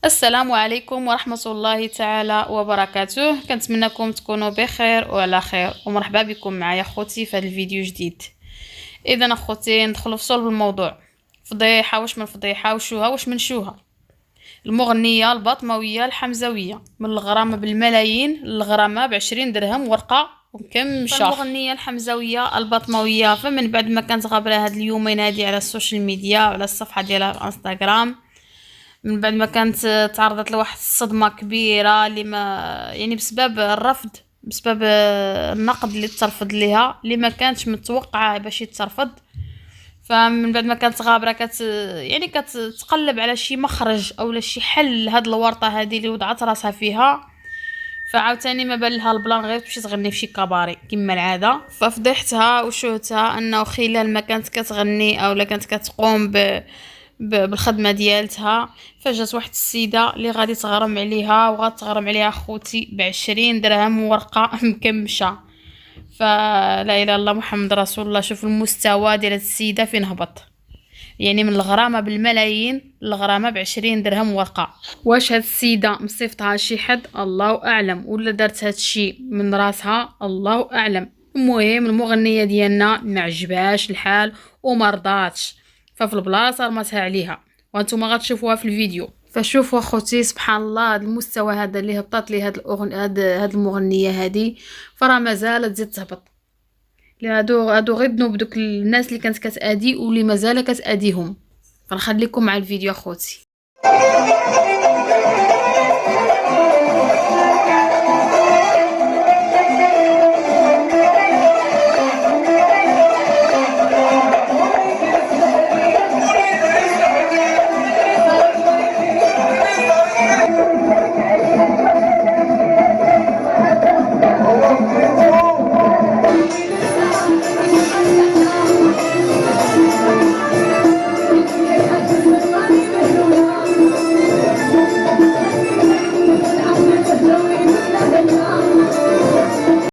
السلام عليكم ورحمة الله تعالى وبركاته. كنتمنىكم تكونوا بخير وعلى خير، ومرحبا بكم معايا خوتي في هذا الفيديو جديد. اذا اخوتي ندخلوا في صلب الموضوع. فضيحه واش من فضيحه وشوها واش من شوها. المغنيه الباطمويه الحمزويه من الغرامه بالملايين للغرامه ب20 درهم ورقه ومكمشه. المغنيه الحمزويه الباطمويه فمن بعد ما كانت غابره هاد اليومين هادي على السوشيال ميديا وعلى الصفحه ديالها في انستغرام، من بعد ما كانت تعرضت لواحد الصدمه كبيره اللي ما يعني بسبب الرفض، بسبب النقد اللي ترفض ليها اللي ما كانتش متوقعه باش يترفض. فمن بعد ما كانت غابره يعني كتقلب على شي مخرج او شي حل لهاد الورطه هذه اللي وضعت راسها فيها. فعاوتاني ما بان لها البلان غير تمشي تغني في شي كباري كما العاده. ففضحتها وشوهتها انه خلال ما كانت كتغني او كانت كتقوم بالخدمه ديالتها، فجات واحد السيده اللي غادي تغرم عليها وغتغرم عليها خوتي ب20 درهم ورقه مكمشه. فلا اله الا الله محمد رسول الله. شوف المستوى ديال السيده فين هبط، يعني من الغرامه بالملايين للغرامه ب20 درهم ورقه. واش هاد السيده مصيفطها شي حد الله اعلم، ولا دارت هاد الشيء من راسها الله اعلم. المهم المغنيه ديالنا ما عجبهاش الحال وما رضاتش، ففي البلاصه رماتها عليها وانتم غتشوفوها في الفيديو. فشوفوا اخوتي سبحان الله، هذا المستوى هذا اللي هبطت لي هاد المغنيه هذه، فرا مازال تزيد تهبط. هادو غير ذنوب دوك الناس اللي كانت كتادي واللي مازال كتاديهم. فنخليكم مع الفيديو اخوتي.